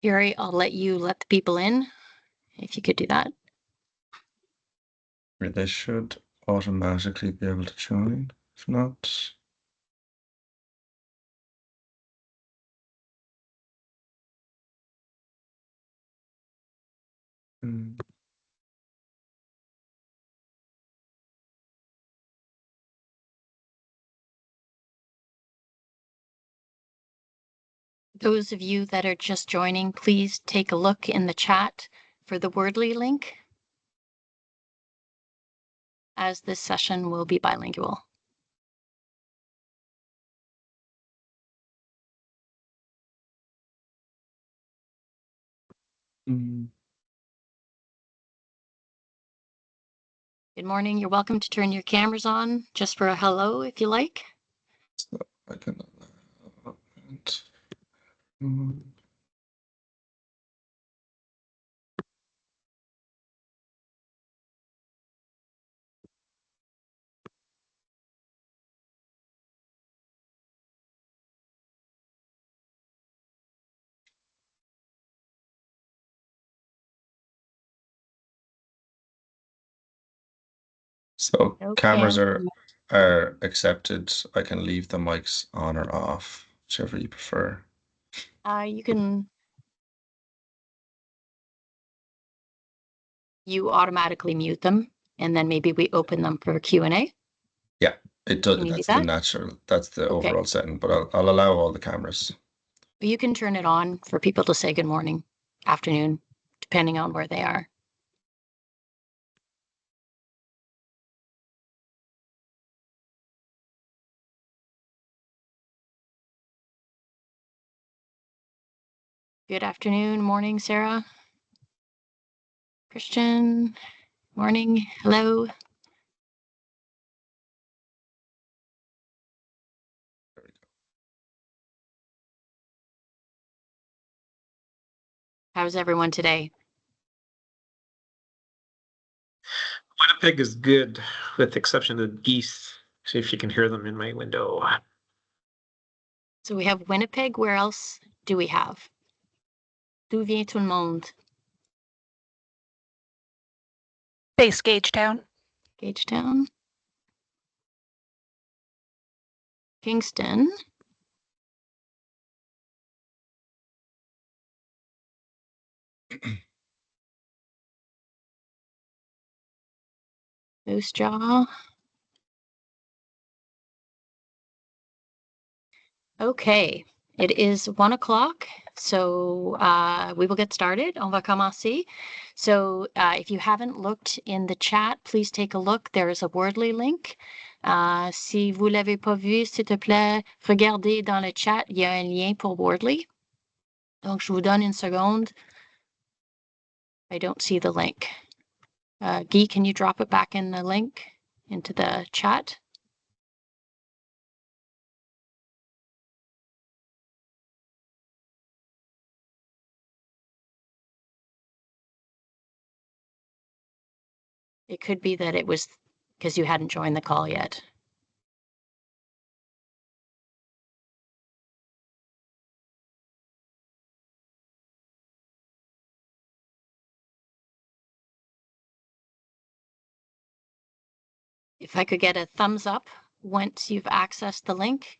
Gary, I'll let the people in, if you could do that. They should automatically be able to join. If not, Those of you that are just joining, please take a look in the chat for the Wordly link, as this session will be bilingual. Good morning. You're welcome to turn your cameras on just for a hello if you like. so I can. So Okay. cameras are accepted. I can leave the mics on or off, whichever you prefer. You automatically mute them, and then maybe we open them for Q&A. Yeah, it does. Can you do That's that? the natural. That's the Okay. overall setting. But I'll allow all the cameras. You can turn it on for people to say good morning, afternoon, depending on where they are. Good afternoon, morning, Sarah. Christian, morning, hello. How's everyone today? Winnipeg is good, with the exception of geese. See if you can hear them in my window. So we have Winnipeg. Where else do we have? D'où vient tout le monde? Base Gagetown. Gagetown. Kingston. Moose Jaw. Okay, it is 1 o'clock, so we will get started. On va commencer. So if you haven't looked in the chat, please take a look. There is a Wordly link. Si vous l'avez pas vu, s'il te plaît, regardez dans le chat, il y a un lien pour Wordly. Donc, je vous donne une seconde. I don't see the link. Guy, can you drop it back in the link into the chat? It could be that it was because you hadn't joined the call yet. If I could get a thumbs up once you've accessed the link,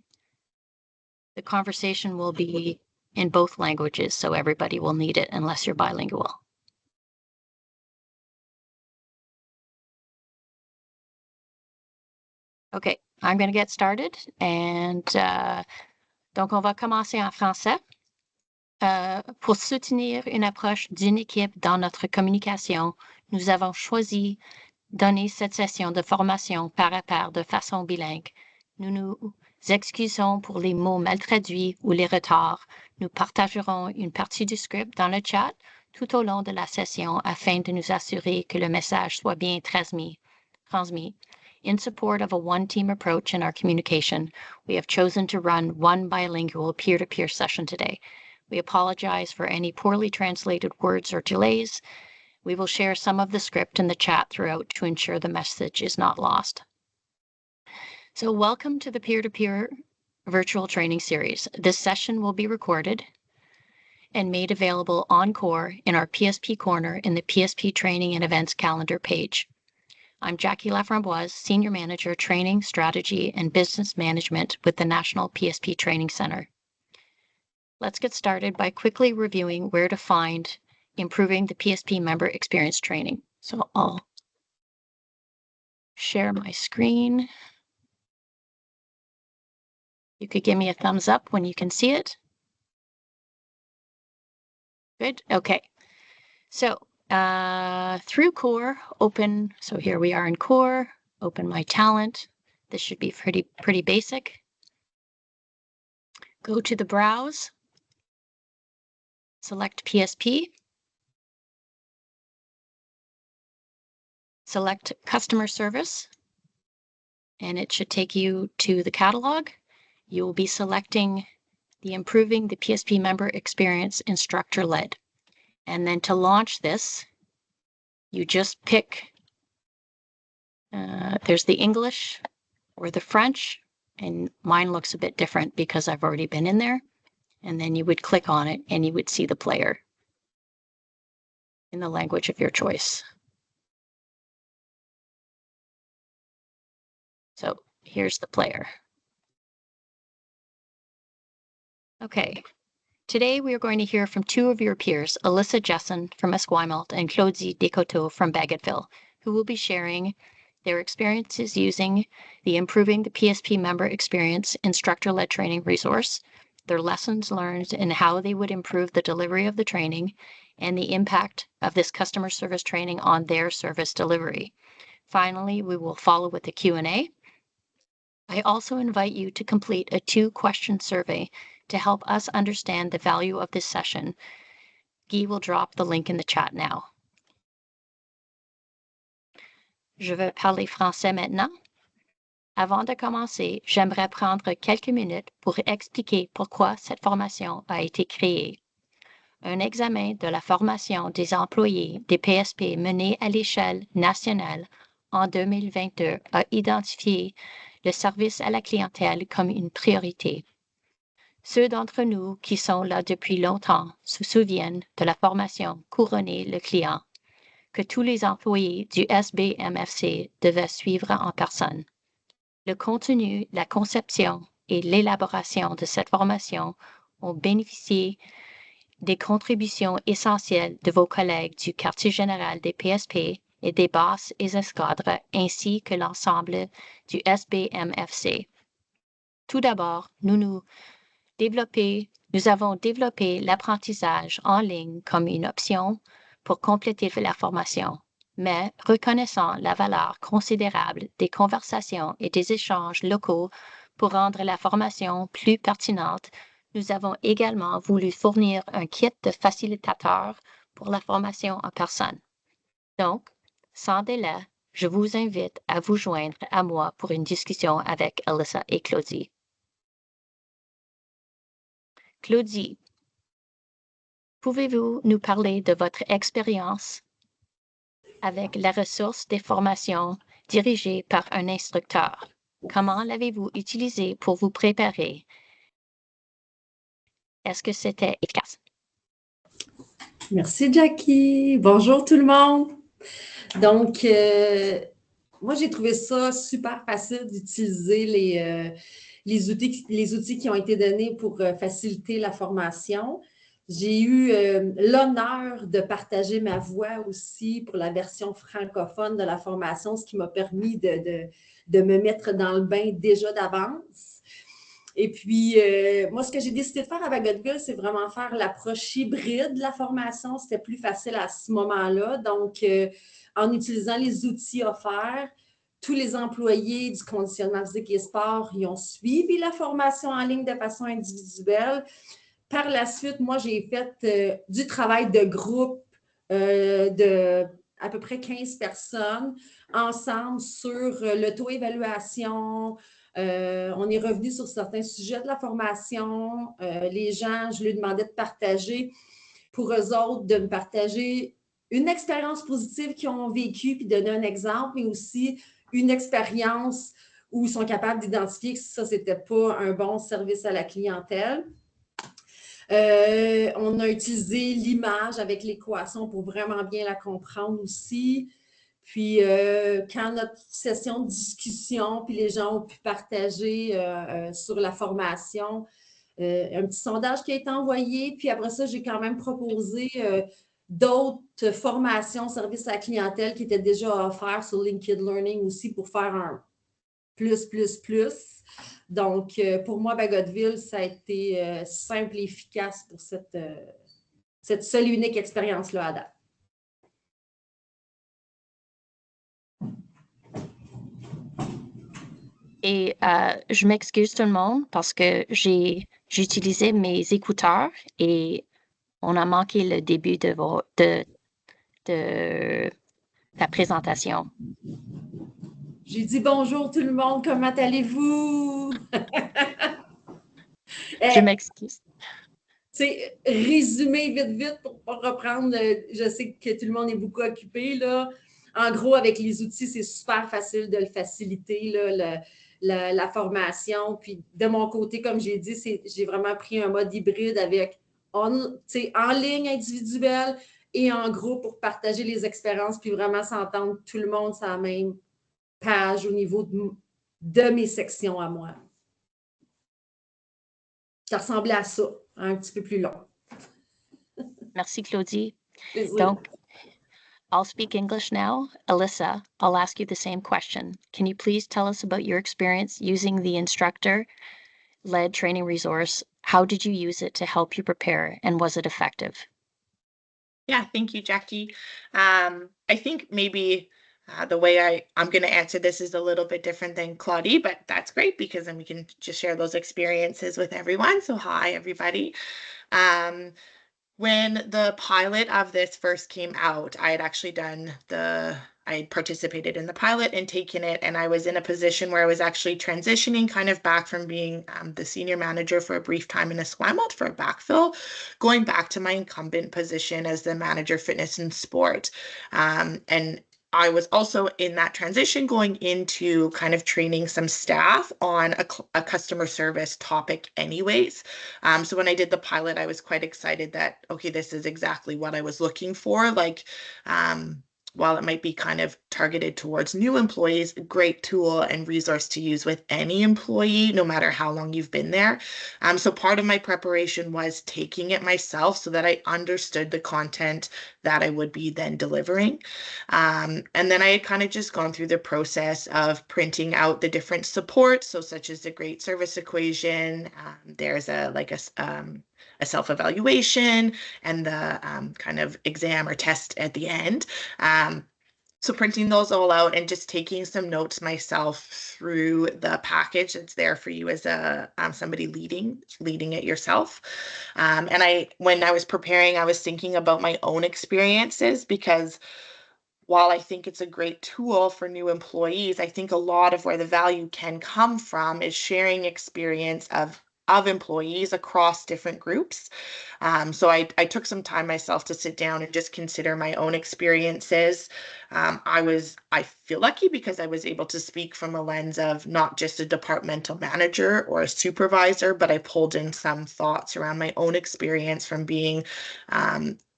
the conversation will be in both languages, so everybody will need it unless you're bilingual. Okay, I'm going to get started, and donc on va commencer en français. Pour soutenir une approche d'une équipe dans notre communication, nous avons choisi donner cette session de formation pair à pair de façon bilingue. Nous nous excusons pour les mots mal traduits ou les retards. Nous partagerons une partie du script dans le chat tout au long de la session afin de nous assurer que le message soit bien transmis. In support of a one-team approach in our communication, we have chosen to run one bilingual peer-to-peer session today. We apologize for any poorly translated words or delays. We will share some of the script in the chat throughout to ensure the message is not lost. So welcome to the peer-to-peer virtual training series. This session will be recorded. and made available on Core in our PSP Corner in the PSP Training and Events Calendar page. I'm Jackie Laframboise, Senior Manager, Training, Strategy, and Business Management with the National PSP Training Center. Let's get started by quickly reviewing where to find improving the PSP member experience training. So I'll share my screen. You could give me a thumbs up when you can see it. Good, okay. So through Core, open, so here we are in Core, open my talent. This should be pretty basic. Go to the browse, select PSP, select customer service, and it should take you to the catalog. You will be selecting the Improving the PSP Member Experience Instructor-Led. And then to launch this, you just pick, there's the English or the French, and mine looks a bit different because I've already been in there. And then you would click on it and you would see the player in the language of your choice. So here's the player. Okay, today we are going to hear from two of your peers, Alyssa Jessen from Esquimalt and Claudie Descoteaux from Bagotville, who will be sharing their experiences using the Improving the PSP Member Experience Instructor-Led Training resource, their lessons learned and how they would improve the delivery of the training, and the impact of this customer service training on their service delivery. Finally, we will follow with a Q&A. I also invite you to complete a 2-question survey to help us understand the value of this session. Guy will drop the link in the chat now. Je vais parler français maintenant. Avant de commencer, j'aimerais prendre quelques minutes pour expliquer pourquoi cette formation a été créée. Un examen de la formation des employés des PSP mené à l'échelle nationale en 2022 a identifié le service à la clientèle comme une priorité. Ceux d'entre nous qui sont là depuis longtemps se souviennent de la formation Couronner le client que tous les employés du SBMFC devaient suivre en personne. Le contenu, la conception et l'élaboration de cette formation ont bénéficié des contributions essentielles de vos collègues du quartier général des PSP et des basses et escadres, ainsi que l'ensemble du SBMFC. Tout d'abord, nous avons développé l'apprentissage en ligne comme une option pour compléter la formation, mais reconnaissant la valeur considérable des conversations et des échanges locaux pour rendre la formation plus pertinente, nous avons également voulu fournir un kit de facilitateurs pour la formation en personne. Donc, sans délai, je vous invite à vous joindre à moi pour une discussion avec Alyssa et Claudie. Claudie, pouvez-vous nous parler de votre expérience avec la ressource des formations dirigée par un instructeur? Comment l'avez-vous utilisé pour vous préparer? Est-ce que c'était efficace? Merci, Jackie. Bonjour tout le monde. Donc, moi, j'ai trouvé ça super facile d'utiliser les outils qui ont été donnés pour faciliter la formation. J'ai eu l'honneur de partager ma voix aussi pour la version francophone de la formation, ce qui m'a permis de me mettre dans le bain déjà d'avance. Et puis, moi, ce que j'ai décidé de faire à Bagotville, c'est vraiment faire l'approche hybride de la formation. C'était plus facile à ce moment-là. Donc, en utilisant les outils offerts, tous les employés du conditionnement physique et sport, ils ont suivi la formation en ligne de façon individuelle. Par la suite, moi, j'ai fait du travail de groupe de à peu près 15 personnes ensemble sur l'auto-évaluation. On est revenu sur certains sujets de la formation. Les gens, je leur demandais de partager pour eux autres, de me partager une expérience positive qu'ils ont vécue, puis donner un exemple, mais aussi une expérience où ils sont capables d'identifier que ça, ce n'était pas un bon service à la clientèle. On a utilisé l'image avec l'équation pour vraiment bien la comprendre aussi. Puis, quand notre session de discussion, puis les gens ont pu partager sur la formation, un petit sondage qui a été envoyé. Puis après ça, j'ai quand même proposé d'autres formations, services à la clientèle qui étaient déjà offerts sur LinkedIn Learning aussi pour faire un plus. Donc, pour moi, Bagotville, ça a été simple et efficace pour cette seule et unique expérience-là à date. Et je m'excuse tout le monde parce que j'ai utilisé mes écouteurs et on a manqué le début de la présentation. J'ai dit bonjour tout le monde, comment allez-vous? Je m'excuse. C'est résumé vite pour ne pas reprendre. Je sais que tout le monde est beaucoup occupé, là. En gros, avec les outils, c'est super facile de le faciliter, là, la formation. Puis de mon côté, comme j'ai dit, j'ai vraiment pris un mode hybride avec en ligne individuel et en groupe pour partager les expériences puis vraiment s'entendre tout le monde sur la même page au niveau de mes sections à moi. Ça ressemblait à ça, un petit peu plus long. Merci, Claudie. Plaisir. Donc, I'll speak English now. Alyssa, I'll ask you the same question. Can you please tell us about your experience using the instructor-led training resource? How did you use it to help you prepare, and was it effective? Yeah, thank you, Jackie. I think maybe the way I'm going to answer this is a little bit different than Claudie, but that's great because then we can just share those experiences with everyone. So hi, everybody. When the pilot of this first came out, I had actually I had participated in the pilot and taken it, and I was in a position where I was actually transitioning kind of back from being the senior manager for a brief time in Esquimalt for a backfill, going back to my incumbent position as the manager fitness and sport. And I was also in that transition going into kind of training some staff on a customer service topic anyways. So when I did the pilot, I was quite excited that, okay, this is exactly what I was looking for. Like, while it might be kind of targeted towards new employees, a great tool and resource to use with any employee, no matter how long you've been there. So part of my preparation was taking it myself so that I understood the content that I would be then delivering. And then I had kind of just gone through the process of printing out the different supports, so such as the great service equation. There's a self-evaluation and the kind of exam or test at the end. So printing those all out and just taking some notes myself through the package that's there for you as somebody leading it yourself. And when I was preparing, I was thinking about my own experiences because while I think it's a great tool for new employees, I think a lot of where the value can come from is sharing experience of employees across different groups. So I took some time myself to sit down and just consider my own experiences. I feel lucky because I was able to speak from a lens of not just a departmental manager or a supervisor, but I pulled in some thoughts around my own experience from being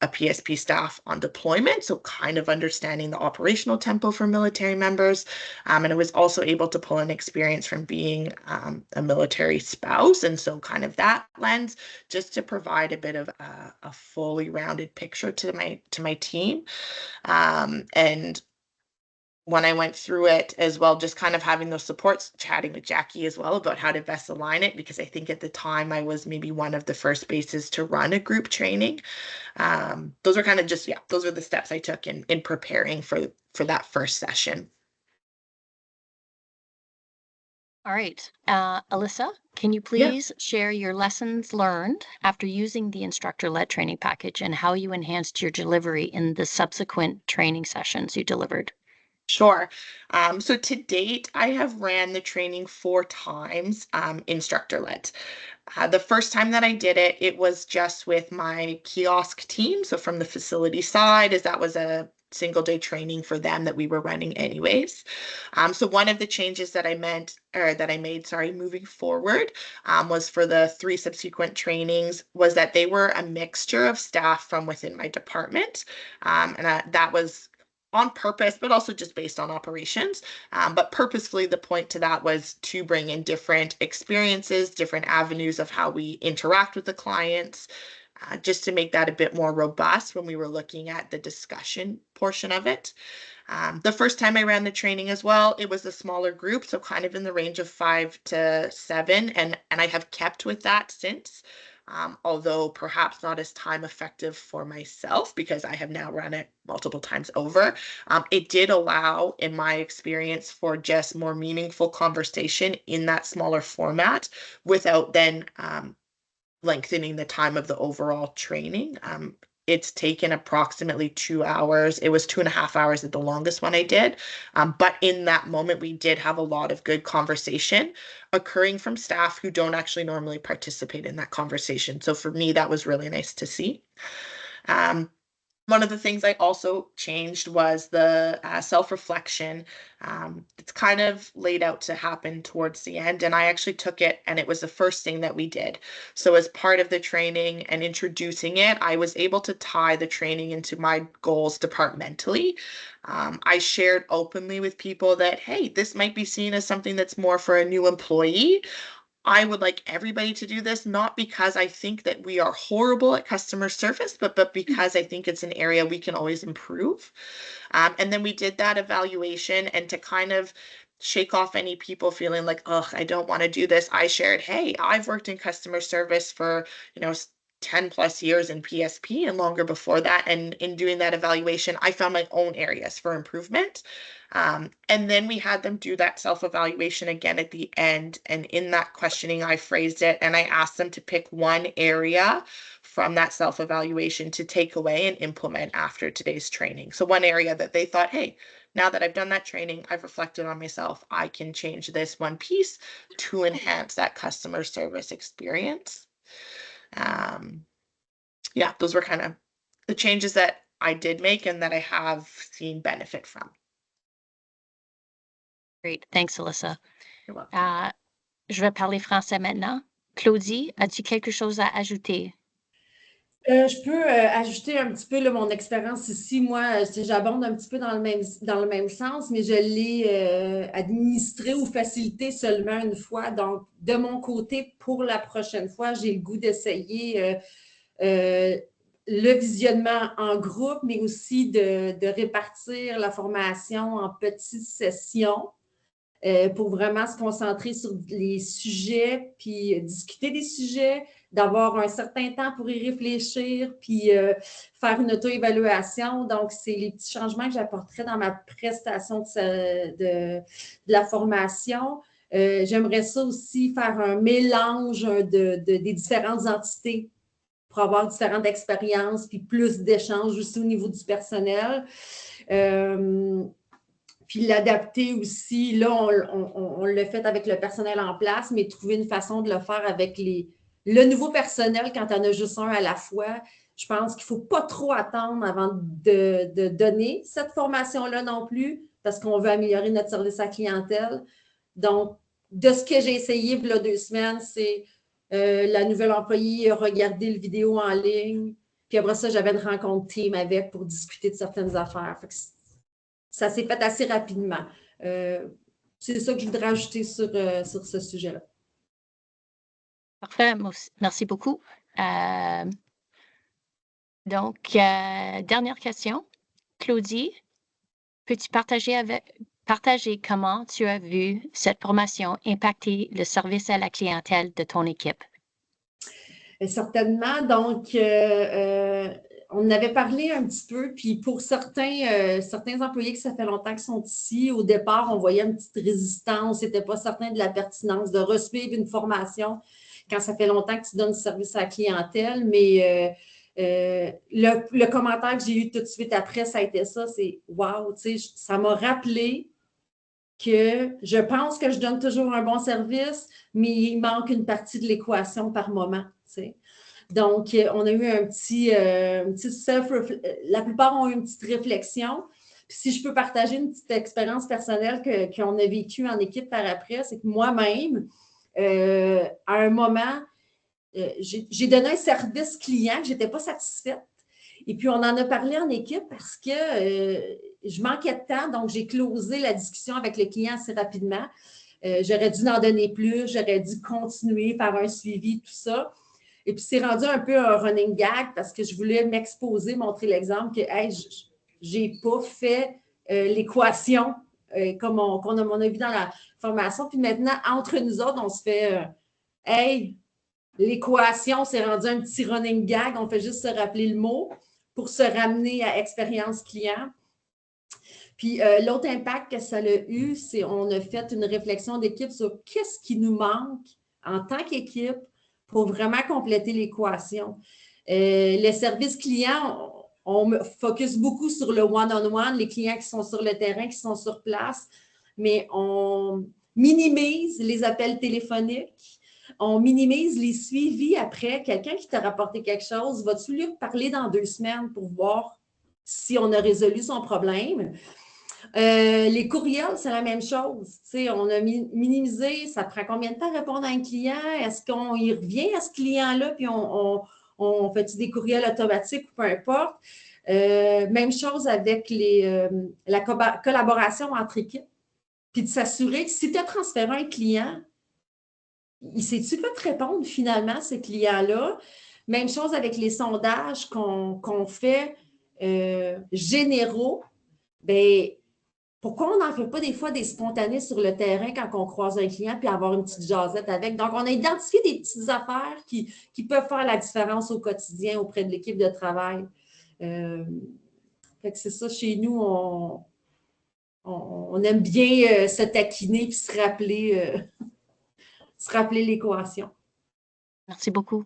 a PSP staff on deployment, so kind of understanding the operational tempo for military members. And I was also able to pull in experience from being a military spouse, and so kind of that lens, just to provide a bit of a fully rounded picture to my team. And when I went through it as well, just kind of having those supports, chatting with Jackie as well about how to best align it, because I think at the time I was maybe one of the first bases to run a group training. Those are kind of just, those are the steps I took in preparing for that first session. All right. Alyssa, can you please share your lessons learned after using the instructor-led training package and how you enhanced your delivery in the subsequent training sessions you delivered? Sure. So to date, I have ran the training 4 times instructor-led. The first time that I did it, it was just with my kiosk team. So from the facility side, as that was a single day training for them that we were running anyways. So one of the changes that I made, moving forward, was for the 3 subsequent trainings, was that they were a mixture of staff from within my department. That was on purpose, but also just based on operations. But purposefully, the point to that was to bring in different experiences, different avenues of how we interact with the clients, just to make that a bit more robust when we were looking at the discussion portion of it. The first time I ran the training as well, it was a smaller group, so kind of in the range of 5 to 7, and I have kept with that since. Although perhaps not as time effective for myself because I have now run it multiple times over. It did allow, in my experience, for just more meaningful conversation in that smaller format without then lengthening the time of the overall training. It's taken approximately 2 hours. It was 2.5 hours at the longest one I did. But in that moment, we did have a lot of good conversation occurring from staff who don't actually normally participate in that conversation. So for me, that was really nice to see. One of the things I also changed was the self-reflection. It's kind of laid out to happen towards the end, and I actually took it, and it was the first thing that we did. So as part of the training and introducing it, I was able to tie the training into my goals departmentally. I shared openly with people that, hey, this might be seen as something that's more for a new employee. I would like everybody to do this, not because I think that we are horrible at customer service, but because I think it's an area we can always improve. And then we did that evaluation, and to kind of shake off any people feeling like, oh, I don't want to do this, I shared, hey, I've worked in customer service for, 10 plus years in PSP and longer before that. And in doing that evaluation, I found my own areas for improvement. And then we had them do that self-evaluation again at the end. And in that questioning, I phrased it and I asked them to pick one area from that self-evaluation to take away and implement after today's training. So one area that they thought, hey, now that I've done that training, I've reflected on myself, I can change this one piece to enhance that customer service experience. Yeah, those were kind of the changes that I did make and that I have seen benefit from. Great. Thanks, Alyssa. You're welcome. Je vais parler français maintenant. Claudie, as-tu quelque chose à ajouter? Je peux ajouter un petit peu là, mon expérience ici. Moi, j'abonde un petit peu dans le même sens, mais je l'ai administré ou facilité seulement une fois. Donc, de mon côté, pour la prochaine fois, j'ai le goût d'essayer le visionnement en groupe, mais aussi de répartir la formation en petites sessions pour vraiment se concentrer sur les sujets, puis discuter des sujets, d'avoir un certain temps pour y réfléchir, puis faire une auto-évaluation. Donc, c'est les petits changements que j'apporterai dans ma prestation de la formation. J'aimerais ça aussi faire un mélange des différentes entités pour avoir différentes expériences, puis plus d'échanges aussi au niveau du personnel. Puis l'adapter aussi, là, on l'a fait avec le personnel en place, mais trouver une façon de le faire avec le nouveau personnel quand on a juste un à la fois. Je pense qu'il ne faut pas trop attendre avant de donner cette formation-là non plus, parce qu'on veut améliorer notre service à la clientèle. Donc, de ce que j'ai essayé il y a 2 semaines, c'est la nouvelle employée regarder le vidéo en ligne. Puis après ça, j'avais une rencontre team avec pour discuter de certaines affaires. Fait que ça s'est fait assez rapidement. C'est ça que je voudrais ajouter sur ce sujet-là. Parfait. Merci beaucoup. Donc, dernière question. Claudie, peux-tu partager comment tu as vu cette formation impacter le service à la clientèle de ton équipe? Certainement. Donc, on en avait parlé un petit peu, puis pour certains employés que ça fait longtemps qu'ils sont ici, au départ, on voyait une petite résistance, n'était pas certain de la pertinence de resuivre une formation quand ça fait longtemps que tu donnes service à la clientèle, mais le commentaire que j'ai eu tout de suite après, ça a été ça, c'est « wow », tu sais, ça m'a rappelé que je pense que je donne toujours un bon service, mais il manque une partie de l'équation par moment, tu sais. Donc, on a eu un petit la plupart ont eu une petite réflexion. Puis si je peux partager une petite expérience personnelle qu'on a vécue en équipe par après, c'est que moi-même, à un moment, j'ai donné un service client que je n'étais pas satisfaite. Et puis, on en a parlé en équipe parce que je manquais de temps, donc j'ai closé la discussion avec le client assez rapidement. J'aurais dû en donner plus, j'aurais dû continuer, faire un suivi, tout ça. Et puis, c'est rendu un peu un running gag parce que je voulais m'exposer, montrer l'exemple que hey, je n'ai pas fait l'équation comme on a vu dans la formation. Puis maintenant, entre nous autres, on se fait hey, l'équation, c'est rendu un petit running gag. On fait juste se rappeler le mot pour se ramener à expérience client. Puis l'autre impact que ça a eu, c'est on a fait une réflexion d'équipe sur qu'est-ce qui nous manque en tant qu'équipe pour vraiment compléter l'équation. Les services clients, on focus beaucoup sur le one-on-one, les clients qui sont sur le terrain, qui sont sur place, mais on minimise les appels téléphoniques, on minimise les suivis après. Quelqu'un qui t'a rapporté quelque chose, vas-tu lui reparler dans 2 semaines pour voir si on a résolu son problème? Les courriels, c'est la même chose. Tu sais, on a minimisé, ça prend combien de temps à répondre à un client? Est-ce qu'on y revient à ce client-là, puis on fait des courriels automatiques ou peu importe? Même chose avec la collaboration entre équipes, puis de s'assurer que si tu as transféré un client, il sait-tu pas te répondre finalement, ce client-là? Même chose avec les sondages qu'on fait généraux. Bien, pourquoi on n'en fait pas des fois des spontanés sur le terrain quand on croise un client puis avoir une petite jasette avec? Donc, on a identifié des petites affaires qui peuvent faire la différence au quotidien auprès de l'équipe de travail. Fait que c'est ça, chez nous, on aime bien se taquiner puis se rappeler l'équation. Merci beaucoup.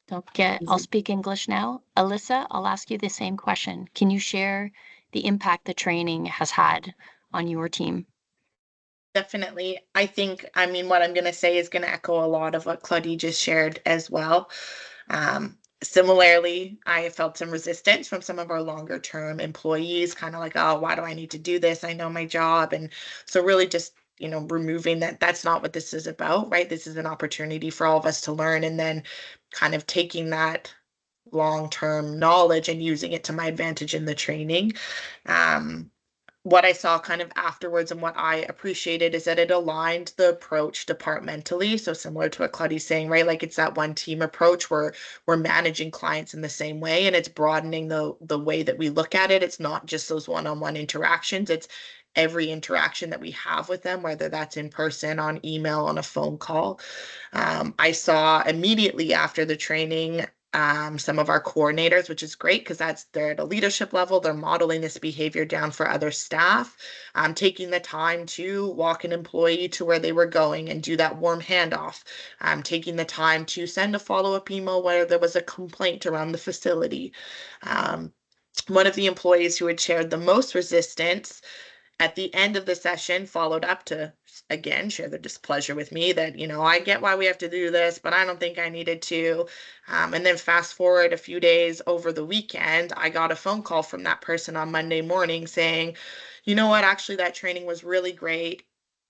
Donc, I'll speak English now. Alyssa, I'll ask you the same question. Can you share the impact the training has had on your team? Definitely. I mean, what I'm going to say is going to echo a lot of what Claudie just shared as well. Similarly, I felt some resistance from some of our longer term employees, kind of like, oh, why do I need to do this? I know my job. And so really just, removing that's not what this is about, right? This is an opportunity for all of us to learn, and then kind of taking that long-term knowledge and using it to my advantage in the training. What I saw kind of afterwards and what I appreciated is that it aligned the approach departmentally. So similar to what Claudie's saying, right? Like it's that one team approach where we're managing clients in the same way, and it's broadening the way that we look at it. It's not just those one-on-one interactions. It's every interaction that we have with them, whether that's in person, on email, on a phone call. I saw immediately after the training some of our coordinators, which is great because they're at a leadership level, they're modeling this behavior down for other staff, taking the time to walk an employee to where they were going and do that warm handoff, taking the time to send a follow-up email where there was a complaint around the facility. One of the employees who had shared the most resistance at the end of the session followed up to, again, share their displeasure with me that, I get why we have to do this, but I don't think I needed to. And then fast forward a few days over the weekend, I got a phone call from that person on Monday morning saying, you know what, actually that training was really great.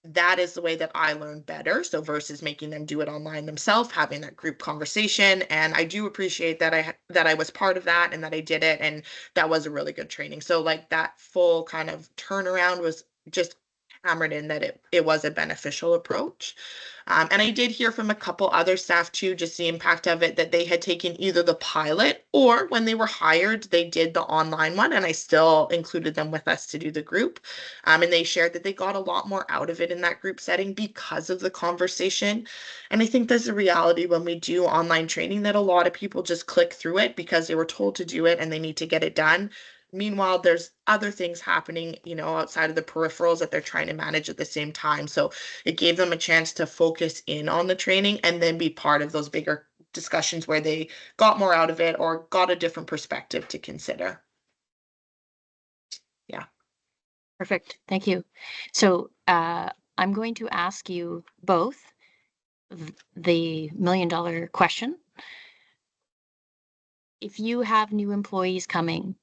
That is the way that I learned better. So versus making them do it online themselves, having that group conversation. And I do appreciate that I was part of that and that I did it. And that was a really good training. So like that full kind of turnaround was just hammered in that it was a beneficial approach. And I did hear from a couple other staff too, just the impact of it, that they had taken either the pilot or when they were hired, they did the online one, and I still included them with us to do the group. And they shared that they got a lot more out of it in that group setting because of the conversation. And I think there's a reality when we do online training that a lot of people just click through it because they were told to do it and they need to get it done. Meanwhile, there's other things happening, outside of the peripherals that they're trying to manage at the same time. So it gave them a chance to focus in on the training and then be part of those bigger discussions where they got more out of it or got a different perspective to consider. Yeah. Perfect. Thank you. So I'm going to ask you both the $1 million question. if you have new employees coming,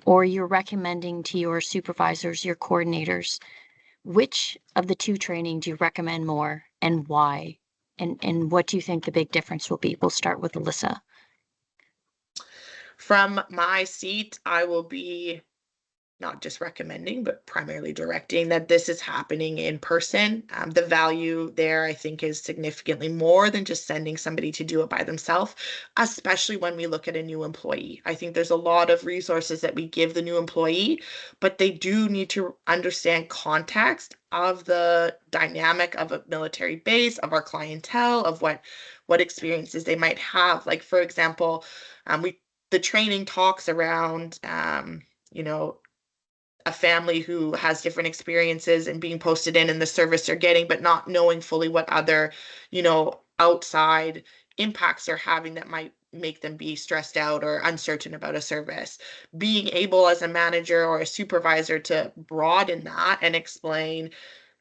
or you're recommending to your supervisors, your coordinators, which of the two training do you recommend more and why? And what do you think the big difference will be? We'll start with Alyssa. From my seat, I will be not just recommending, but primarily directing that this is happening in person. The value there, I think, is significantly more than just sending somebody to do it by themselves, especially when we look at a new employee. I think there's a lot of resources that we give the new employee, but they do need to understand context of the dynamic of a military base, of our clientele, of what experiences they might have. Like, for example, the training talks around, you know, a family who has different experiences and being posted in the service they're getting, but not knowing fully what other, you know, outside impacts they're having that might make them be stressed out or uncertain about a service. Being able as a manager or a supervisor to broaden that and explain,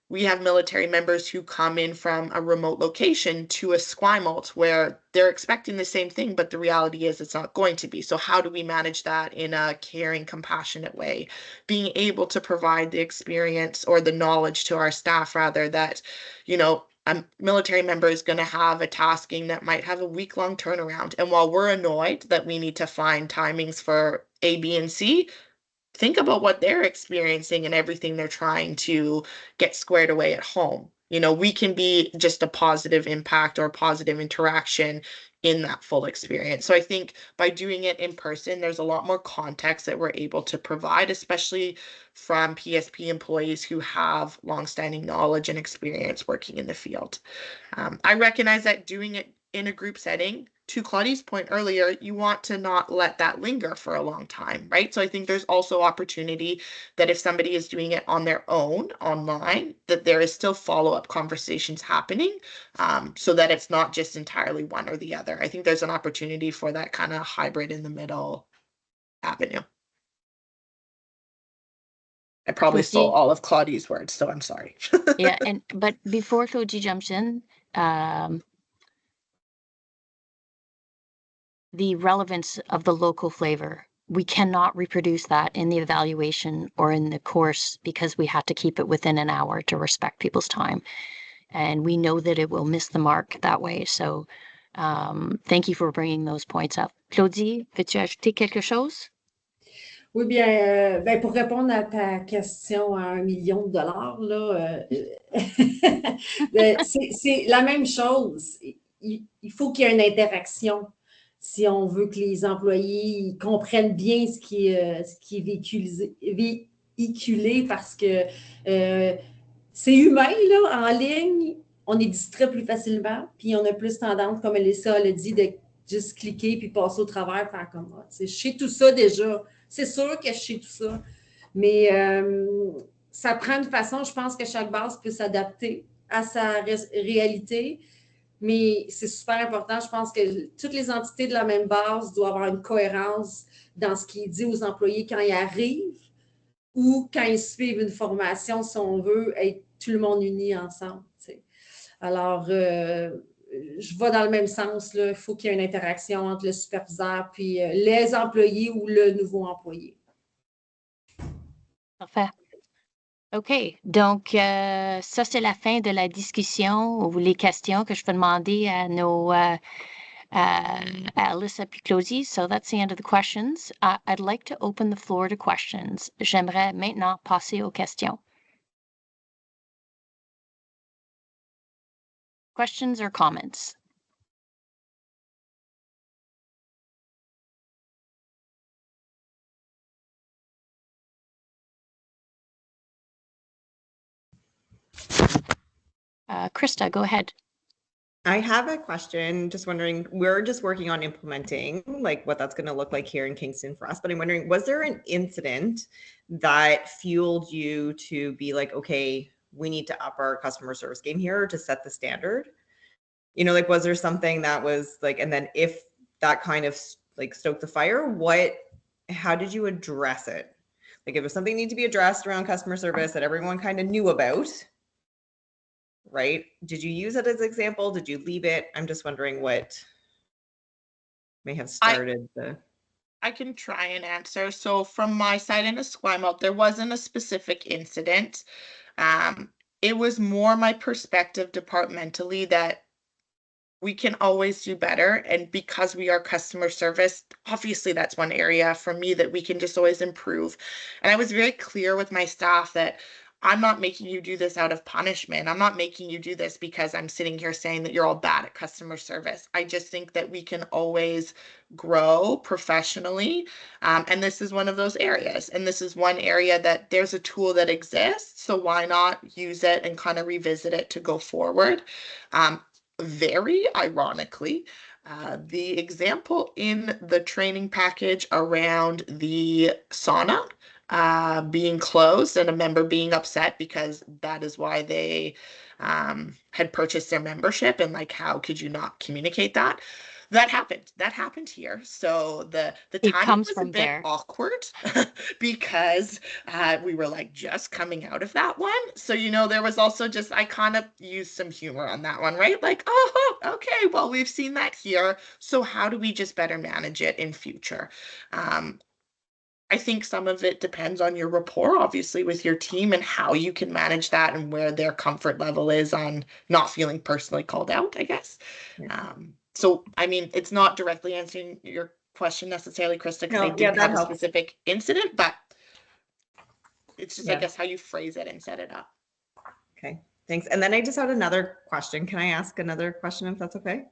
we have military members who come in from a remote location to a Esquimalt where they're expecting the same thing, but the reality is it's not going to be. So how do we manage that in a caring, compassionate way? Being able to provide the experience or the knowledge to our staff, rather, that, you know, a military member is going to have a tasking that might have a week-long turnaround. And while we're annoyed that we need to find timings for A, B, and C, think about what they're experiencing and everything they're trying to get squared away at home. You know, we can be just a positive impact or positive interaction in that full experience. So I think by doing it in person, there's a lot more context that we're able to provide, especially from PSP employees who have longstanding knowledge and experience working in the field. I recognize that doing it in a group setting, to Claudie's point earlier, you want to not let that linger for a long time, right? So I think there's also opportunity that if somebody is doing it on their own online, that there is still follow-up conversations happening, so that it's not just entirely one or the other. I think there's an opportunity for that kind of hybrid in the middle avenue. I probably stole all of Claudie's words, so I'm sorry. Yeah, but before Claudie jumps in, the relevance of the local flavor. We cannot reproduce that in the evaluation or in the course because we have to keep it within an hour to respect people's time. And we know that it will miss the mark that way. So thank you for bringing those points up. Claudie, veux-tu ajouter quelque chose? Oui, bien, pour répondre à ta question à $1 million, là, c'est la même chose. Il faut qu'il y ait une interaction si on veut que les employés comprennent bien ce qui est véhiculé parce que c'est humain, là, en ligne, on est distrait plus facilement, puis on a plus tendance, comme Elissa l'a dit, de juste cliquer puis passer au travers, faire comme je sais tout ça déjà. C'est sûr que je sais tout ça. Mais ça prend une façon, je pense que chaque base peut s'adapter à sa réalité. Mais c'est super important. Je pense que toutes les entités de la même base doivent avoir une cohérence dans ce qui est dit aux employés quand ils arrivent ou quand ils suivent une formation, si on veut être tout le monde uni ensemble. T'sais. Alors, je vais dans le même sens. Là. Il faut qu'il y ait une interaction entre le superviseur puis les employés ou le nouveau employé. Parfait. OK. Donc, ça, c'est la fin de la discussion ou les questions que je vais demander à nos Alyssa et Claudie. So that's the end of the questions. I'd like to open the floor to questions. J'aimerais maintenant passer aux questions. Questions or comments? Krista, go ahead. I have a question. Just wondering, we're just working on implementing like what that's going to look like here in Kingston for us. But I'm wondering, was there an incident that fueled you to be like, okay, we need to up our customer service game here to set the standard? You know, like, was there something that was like, and then if that kind of like stoked the fire, how did you address it? Like, if it was something need to be addressed around customer service that everyone kind of knew about, right? Did you use it as an example? Did you leave it? I'm just wondering what may have started the. I can try and answer. So from my side in Esquimalt, there wasn't a specific incident. It was more my perspective departmentally that we can always do better. And because we are customer service, obviously that's one area for me that we can just always improve. And I was very clear with my staff that I'm not making you do this out of punishment. I'm not making you do this because I'm sitting here saying that you're all bad at customer service. I just think that we can always grow professionally. And this is one of those areas. And this is one area that there's a tool that exists. So why not use it and kind of revisit it to go forward? Very ironically, the example in the training package around the sauna being closed and a member being upset because that is why they had purchased their membership, and like, how could you not communicate that? That happened here. So the timing comes was a from bit there. awkward because we were like just coming out of that one. So, there was also just, I kind of used some humor on that one, right? Like, oh, okay, well, we've seen that here. So how do we just better manage it in future? I think some of it depends on your rapport, obviously, with your team and how you can manage that and where their comfort level is on not feeling personally called out, I guess. Yeah. So, I mean, it's not directly answering your question necessarily, Krista, because No, I yeah, didn't that have a helps. specific incident, but it's just, I Yeah. guess, how you phrase it and set it up. Okay, thanks. And then I just had another question. Can I ask another question if that's okay?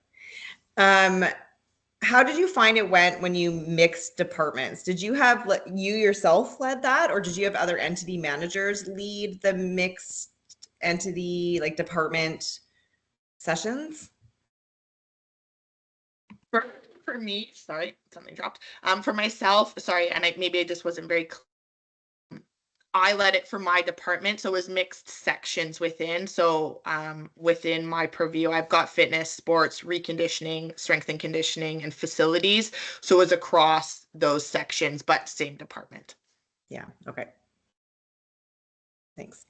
How did you find it went when you mixed departments? Did you have, you yourself led that, or did you have other entity managers lead the mixed entity, like department sessions? For me, sorry, something dropped. For myself, sorry, and maybe I just wasn't very clear. I led it for my department, so it was mixed sections within. So within my purview, I've got fitness, sports, reconditioning, strength and conditioning, and facilities. So it was across those sections, but same department. Yeah, okay. Thanks.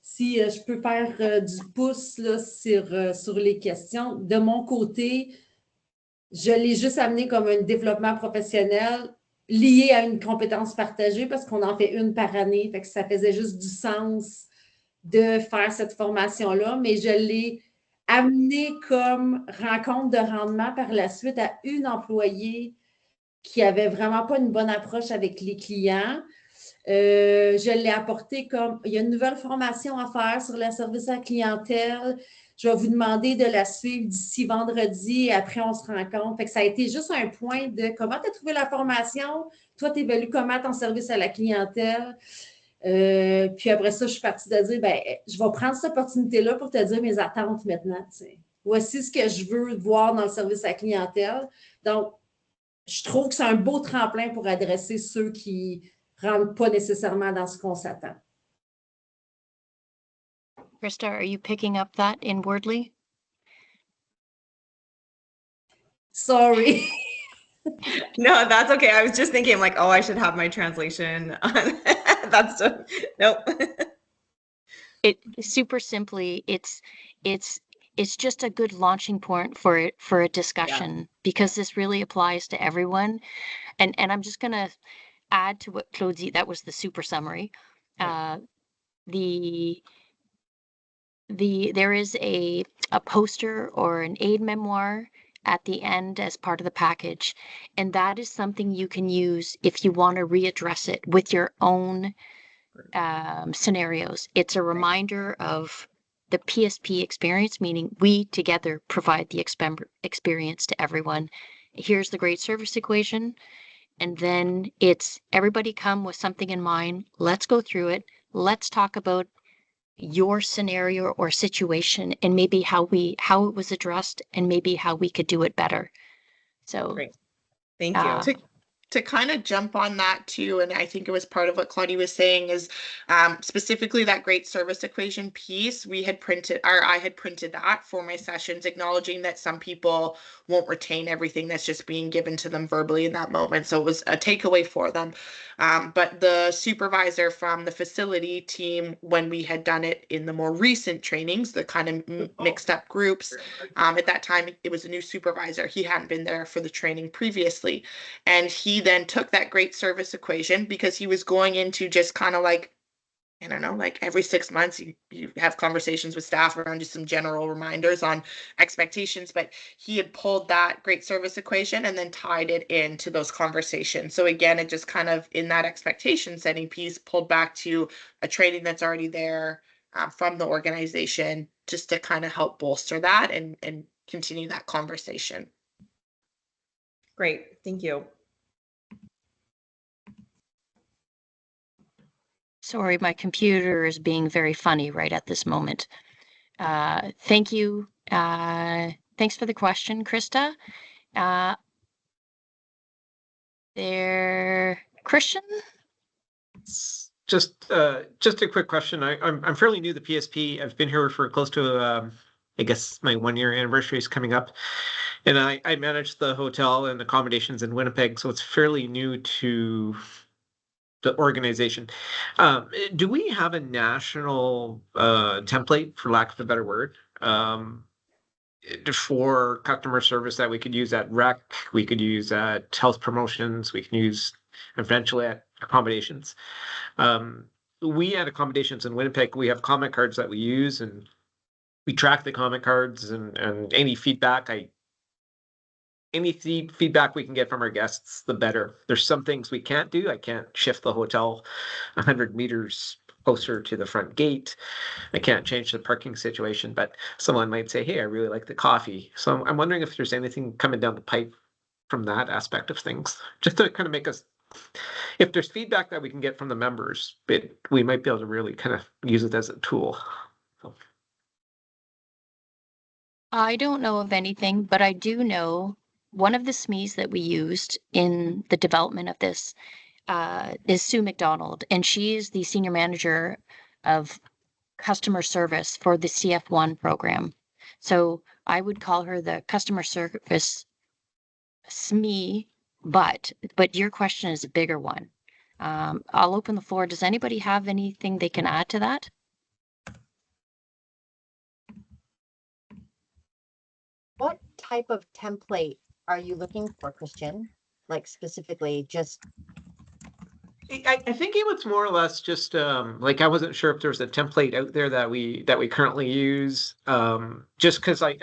Si je peux faire du pouce là, sur les questions, de mon côté, je l'ai juste amené comme un développement professionnel lié à une compétence partagée parce qu'on en fait une par année. Fait que ça faisait juste du sens de faire cette formation-là, mais je l'ai amené comme rencontre de rendement par la suite à une employée qui n'avait vraiment pas une bonne approche avec les clients. Je l'ai apporté comme, il y a une nouvelle formation à faire sur le service à la clientèle. Je vais vous demander de la suivre d'ici vendredi et après, on se rencontre. Fait que ça a été juste un point de comment tu as trouvé la formation, toi, tu évalues comment ton service à la clientèle. Puis après ça, je suis partie de dire, ben, je vais prendre cette opportunité-là pour te dire mes attentes maintenant. T'sais. Voici ce que je veux voir dans le service à la clientèle. Donc, je trouve que c'est un beau tremplin pour adresser ceux qui ne rentrent pas nécessairement dans ce qu'on s'attend. Krista, are you picking up that inwardly? Sorry. No, that's okay. I was just thinking, like, oh, I should have my translation on. That's nope. Super simply, it's just a good launching point for a discussion because this really applies to everyone. And I'm just going to add to what Claudie, that was the super summary. There is a poster or an aid memoir at the end as part of the package. And that is something you can use if you want to readdress it with your own scenarios. It's a reminder of the PSP experience, meaning we together provide the experience to everyone. Here's the great service equation. And then it's everybody come with something in mind. Let's go through it. Let's talk about your scenario or situation and maybe how it was addressed and maybe how we could do it better. So great. Thank you. To kind of jump on that too, and I think it was part of what Claudia was saying is specifically that great service equation piece, I had printed that for my sessions, acknowledging that some people won't retain everything that's just being given to them verbally in that moment. So it was a takeaway for them. But the supervisor from the facility team, when we had done it in the more recent trainings, the kind of mixed up groups, at that time it was a new supervisor. He hadn't been there for the training previously. And he then took that great service equation, because he was going into just kind of like, I don't know, like every 6 months you have conversations with staff around just some general reminders on expectations, but he had pulled that great service equation and then tied it into those conversations. So again, it just kind of, in that expectation setting piece, pulled back to a training that's already there from the organization, just to kind of help bolster that and continue that conversation. Great, thank you. Sorry, my computer is being very funny right at this moment. Thank you. Thanks for the question, Krista. Christian? Just a quick question. I'm fairly new to PSP. I've been here for close to I guess my 1-year anniversary is coming up, and I manage the hotel and accommodations in Winnipeg, so it's fairly new to the organization. Do we have a national template, for lack of a better word, for customer service that we could use at rec, we could use at health promotions, we can use eventually at accommodations? We at accommodations in Winnipeg, we have comment cards that we use, and we track the comment cards and any feedback. Any feedback we can get from our guests, the better. There's some things we can't do. I can't shift the hotel 100 meters closer to the front gate. I can't change the parking situation, but someone might say, hey, I really like the coffee. So I'm wondering if there's anything coming down the pipe from that aspect of things, just to kind of make us, if there's feedback that we can get from the members, we might be able to really kind of use it as a tool. So. I don't know of anything, but I do know one of the SMEs that we used in the development of this is Sue McDonald, and she is the senior manager of customer service for the CF1 program. So I would call her the customer service SME, but your question is a bigger one. I'll open the floor. Does anybody have anything they can add to that? What type of template are you looking for, Christian? Like specifically just... I think it was more or less just like, I wasn't sure if there's a template out there that we currently use. Just because I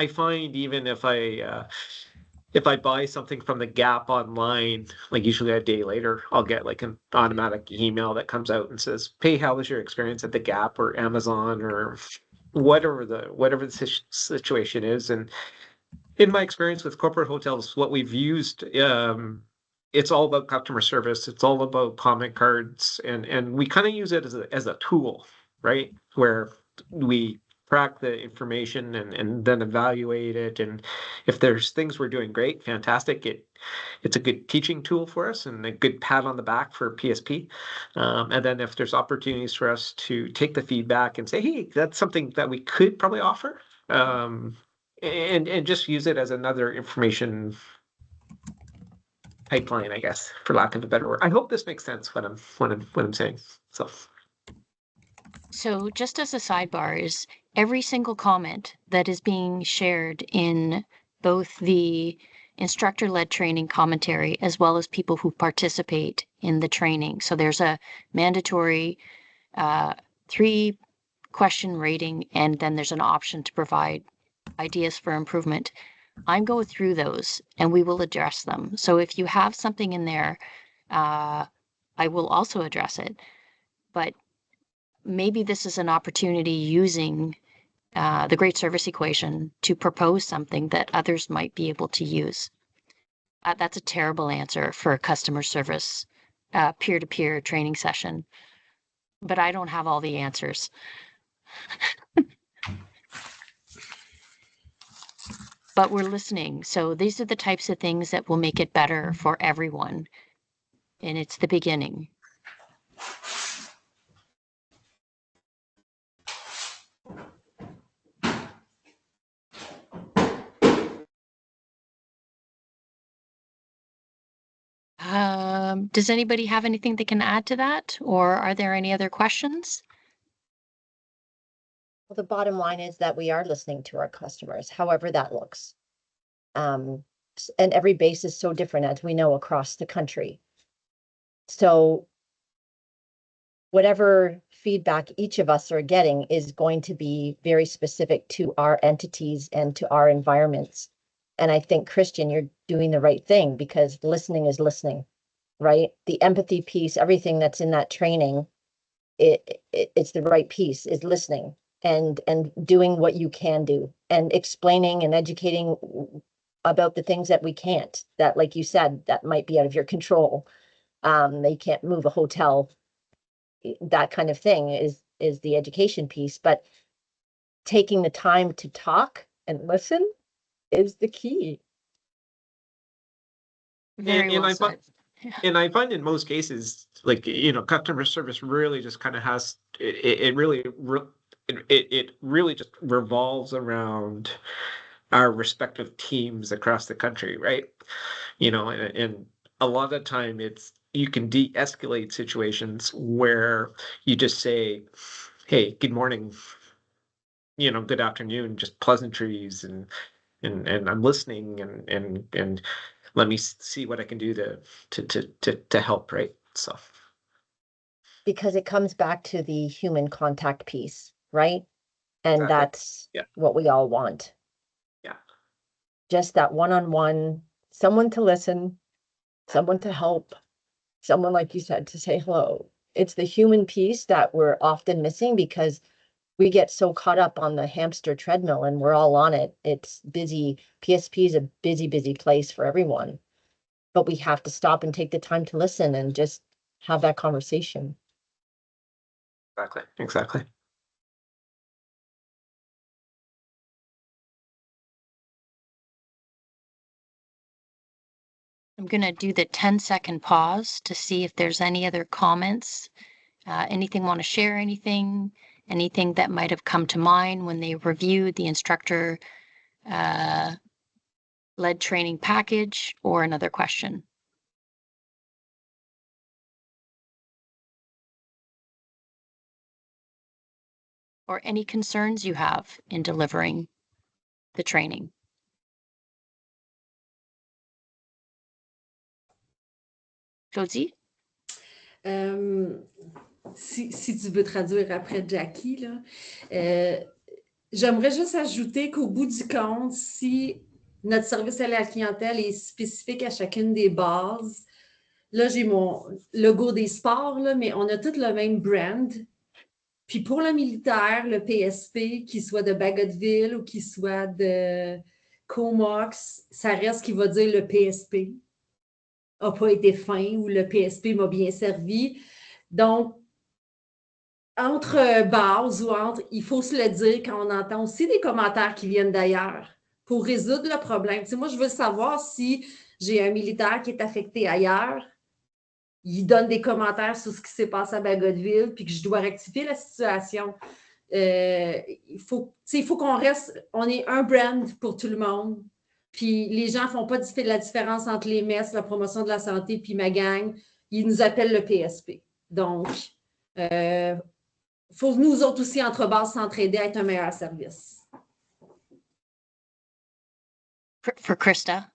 find, even if I buy something from the Gap online, like usually a day later, I'll get like an automatic email that comes out and says, hey, how was your experience at the Gap or Amazon or whatever the situation is. And in my experience with corporate hotels, what we've used, it's all about customer service. It's all about comment cards, and we kind of use it as a tool, right? Where we track the information and then evaluate it. And if there's things we're doing great, fantastic. It's a good teaching tool for us and a good pat on the back for PSP. And then if there's opportunities for us to take the feedback and say, hey, that's something that we could probably offer, and just use it as another information pipeline, I guess, for lack of a better word. I hope this makes sense what I'm saying. So just as a sidebar, is every single comment that is being shared in both the instructor-led training commentary as well as people who participate in the training. So there's a mandatory 3-question rating, and then there's an option to provide ideas for improvement. I'm going through those and we will address them. So if you have something in there, I will also address it. But maybe this is an opportunity using the great service equation to propose something that others might be able to use. That's a terrible answer for a customer service peer-to-peer training session, but I don't have all the answers. But we're listening. So these are the types of things that will make it better for everyone. And it's the beginning. Does anybody have anything they can add to that, or are there any other questions? Well, the bottom line is that we are listening to our customers, however that looks. And every base is so different, as we know, across the country. So whatever feedback each of us are getting is going to be very specific to our entities and to our environments. And I think, Christian, you're doing the right thing, because listening is listening, right? The empathy piece, everything that's in that training, it's the right piece, is listening and doing what you can do and explaining and educating about the things that we can't, that, like you said, that might be out of your control. They can't move a hotel, that kind of thing is the education piece, but taking the time to talk and listen is the key. Very well said. And I find in most cases, like, customer service really just kind of has, it really just revolves around our respective teams across the country, right? And a lot of the time you can de-escalate situations where you just say, hey, good morning, good afternoon, just pleasantries, and I'm listening, and let me see what I can do to help, right? So Because it comes back to the human contact piece, right? And Exactly. that's Yeah. what we all want. Yeah. Just that one-on-one, someone to listen, someone to help, someone, like you said, to say hello. It's the human piece that we're often missing, because we get so caught up on the hamster treadmill and we're all on it. It's busy. PSP is a busy, busy place for everyone. But we have to stop and take the time to listen and just have that conversation. Exactly. I'm going to do the 10-second pause to see if there's any other comments. Anything want to share, anything that might have come to mind when they reviewed the instructor led training package, or another question? Or any concerns you have in delivering the training? Josie? Si tu veux traduire après Jackie, là, j'aimerais juste ajouter qu'au bout du compte, si notre service à la clientèle est spécifique à chacune des bases, là, j'ai mon logo des sports, là, mais on a tous le même brand. Puis pour le militaire, le PSP, qu'il soit de Bagotville ou qu'il soit de Comox, ça reste qui va dire le PSP n'a pas été fin ou le PSP m'a bien servi. Donc, entre bases ou entre, il faut se le dire quand on entend aussi des commentaires qui viennent d'ailleurs pour résoudre le problème. Tu sais, moi, je veux savoir si j'ai un militaire qui est affecté ailleurs, il donne des commentaires sur ce qui s'est passé à Bagotville, puis que je dois rectifier la situation. Il faut qu'on reste, on est un brand pour tout le monde. Puis les gens ne font pas la différence entre les messes, la promotion de la santé, puis ma gang. Ils nous appellent le PSP. Donc, faut nous autres aussi, entre bases, s'entraider à être un meilleur service. For Krista,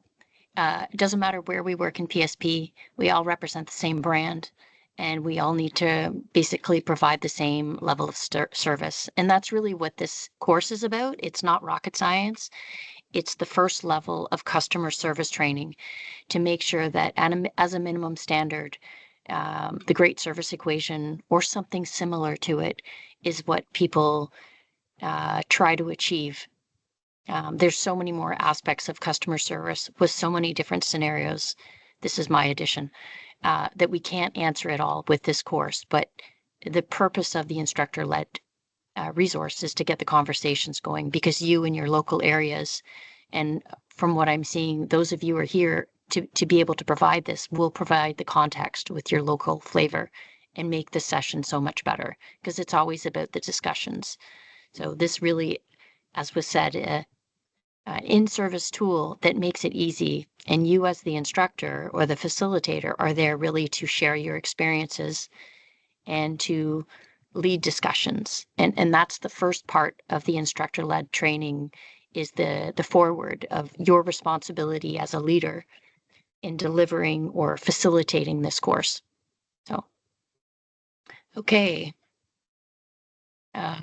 it doesn't matter where we work in PSP, we all represent the same brand, and we all need to basically provide the same level of service. And that's really what this course is about. It's not rocket science. It's the first level of customer service training to make sure that as a minimum standard, the great service equation or something similar to it is what people try to achieve. There's so many more aspects of customer service with so many different scenarios. This is my addition, that we can't answer it all with this course, but the purpose of the instructor-led resource is to get the conversations going, because you in your local areas, and from what I'm seeing, those of you who are here to be able to provide this will provide the context with your local flavor and make the session so much better, because it's always about the discussions. So this really, as was said, in-service tool that makes it easy, and you as the instructor or the facilitator are there really to share your experiences and to lead discussions. And that's the first part of the instructor-led training, is the forward of your responsibility as a leader in delivering or facilitating this course. So, okay. All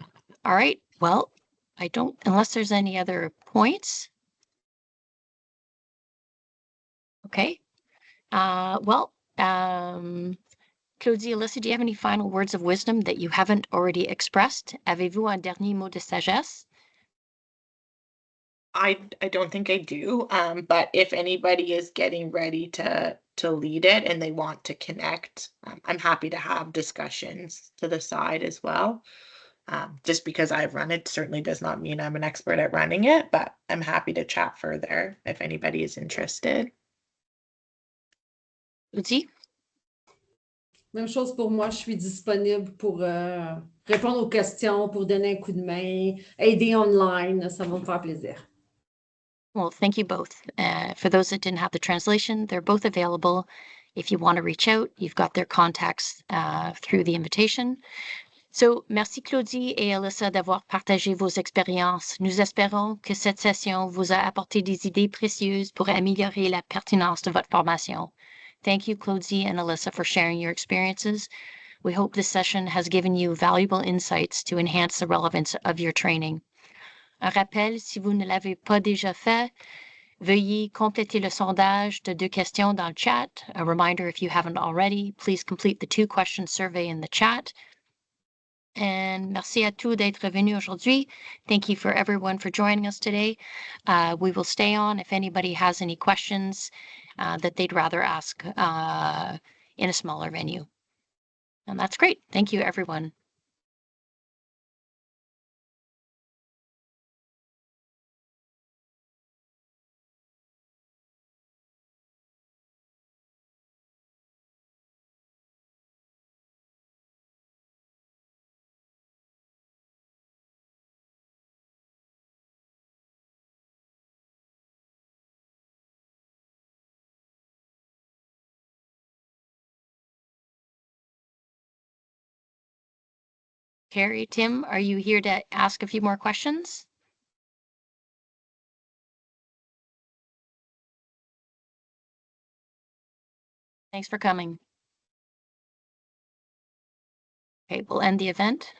right. Well, I don't, unless there's any other points. Okay. Well, Claudie, Alyssa, do you have any final words of wisdom that you haven't already expressed? Avez-vous un dernier mot de sagesse? I don't think I do. But if anybody is getting ready to lead it and they want to connect, I'm happy to have discussions to the side as well. Just because I've run it certainly does not mean I'm an expert at running it, but I'm happy to chat further if anybody is interested. Claudie? Même chose pour moi, je suis disponible pour répondre aux questions, pour donner un coup de main, aider online, ça va me faire plaisir. Well, thank you both. For those that didn't have the translation, they're both available. If you want to reach out, you've got their contacts through the invitation. So, merci Claudie et Alyssa d'avoir partagé vos expériences. Nous espérons que cette session vous a apporté des idées précieuses pour améliorer la pertinence de votre formation. Thank you, Claudie and Alyssa, for sharing your experiences. We hope this session has given you valuable insights to enhance the relevance of your training. Un rappel, si vous ne l'avez pas déjà fait, veuillez compléter le sondage de 2 questions dans le chat. A reminder, if you haven't already, please complete the 2-question survey in the chat. And merci à tous d'être venus aujourd'hui. Thank you for everyone for joining us today. We will stay on if anybody has any questions that they'd rather ask in a smaller venue. And that's great. Thank you, everyone. Carrie, Tim, are you here to ask a few more questions? Thanks for coming. Okay, we'll end the event.